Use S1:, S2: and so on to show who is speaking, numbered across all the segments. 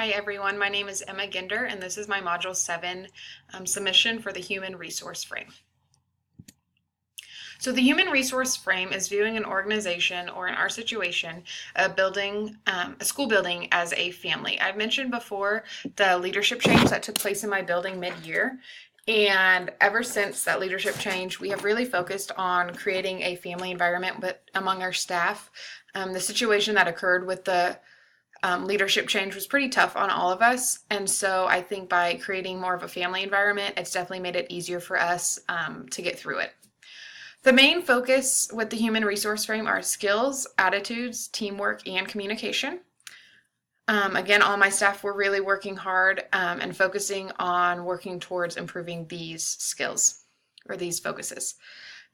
S1: Hi everyone, my name is Emma Ginder and this is my Module 7 submission for the Human Resource Frame. So the Human Resource Frame is viewing an organization, or in our situation, a school building as a family. I've mentioned before the leadership change that took place in my building mid-year. And ever since that leadership change, we have really focused on creating a family environment among our staff. The situation that occurred with the leadership change was pretty tough on all of us. And so I think by creating more of a family environment, it's definitely made it easier for us to get through it. The main focus with the Human Resource Frame are skills, attitudes, teamwork, and communication. Again, all my staff were really working hard and focusing on working towards improving these skills or these focuses.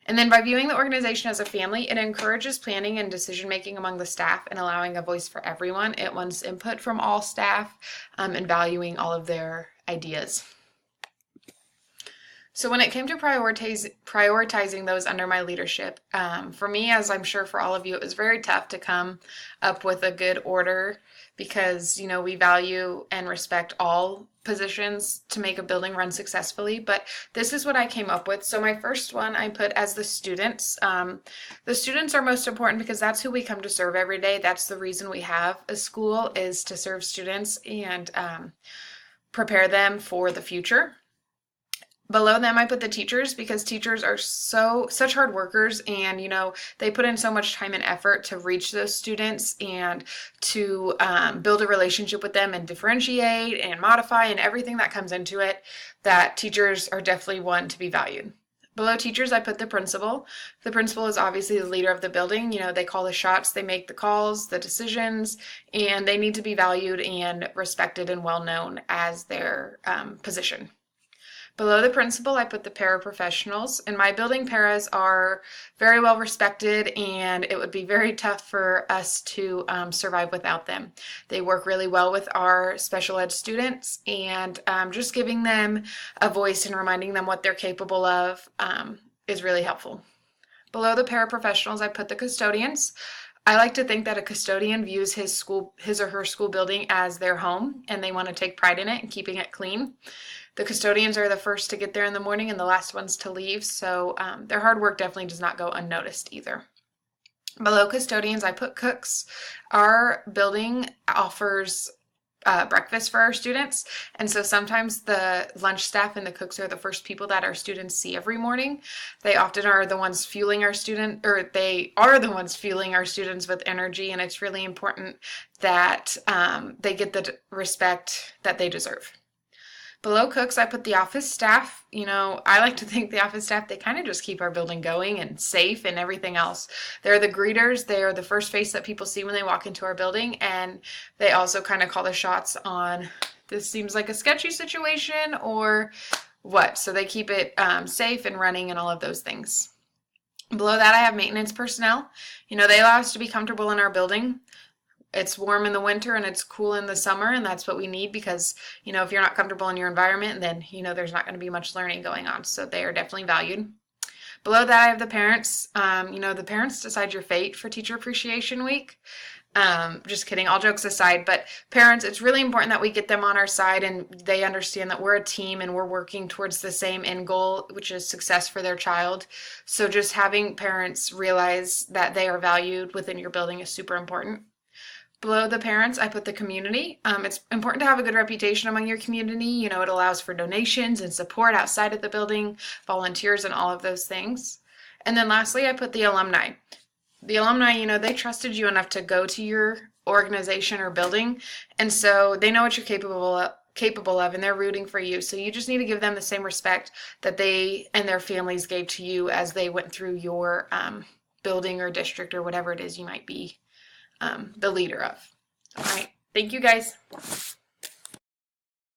S1: And then by viewing the organization as a family, it encourages planning and decision making among the staff and allowing a voice for everyone. It wants input from all staff and valuing all of their ideas. So when it came to prioritizing those under my leadership, for me, as I'm sure for all of you, it was very tough to come up with a good order because, you know, we value and respect all positions to make a building run successfully, but this is what I came up with. So my first one I put as the students. The students are most important because that's who we come to serve every day. That's the reason we have a school, is to serve students and prepare them for the future. Below them, I put the teachers because teachers are such hard workers, and they put in so much time and effort to reach those students and to build a relationship with them and differentiate and modify and everything that comes into it, that teachers are definitely one to be valued. Below teachers, I put the principal. The principal is obviously the leader of the building. They call the shots, they make the calls, the decisions, and they need to be valued and respected and well known as their position. Below the principal, I put the paraprofessionals. In my building, paras are very well respected, and it would be very tough for us to survive without them. They work really well with our special ed students, and just giving them a voice and reminding them what they're capable of is really helpful. Below the paraprofessionals, I put the custodians. I like to think that a custodian views his or her school building as their home, and they want to take pride in it and keeping it clean. The custodians are the first to get there in the morning and the last ones to leave, so their hard work definitely does not go unnoticed either. Below custodians, I put cooks. Our building offers breakfast for our students, and so sometimes the lunch staff and the cooks are the first people that our students see every morning. They often are the ones fueling our students with energy, and it's really important that they get the respect that they deserve. Below cooks, I put the office staff. I like to think the office staff, they kind of just keep our building going and safe and everything else. They're the greeters. They are the first face that people see when they walk into our building, and they also kind of call the shots on, this seems like a sketchy situation or what. So they keep it safe and running and all of those things. Below that, I have maintenance personnel. They allow us to be comfortable in our building. It's warm in the winter and it's cool in the summer, and that's what we need because, if you're not comfortable in your environment, then, there's not going to be much learning going on. So they are definitely valued. Below that, I have the parents. The parents decide your fate for Teacher Appreciation Week. Just kidding, all jokes aside, but parents, it's really important that we get them on our side and they understand that we're a team and we're working towards the same end goal, which is success for their child. So just having parents realize that they are valued within your building is super important. Below the parents, I put the community. It's important to have a good reputation among your community. It allows for donations and support outside of the building, volunteers, and all of those things. And then lastly, I put the alumni. The alumni, they trusted you enough to go to your organization or building, and so they know what you're capable of, and they're rooting for you. So you just need to give them the same respect that they and their families gave to you as they went through your building or district or whatever it is you might be the leader of. All right. Thank you, guys.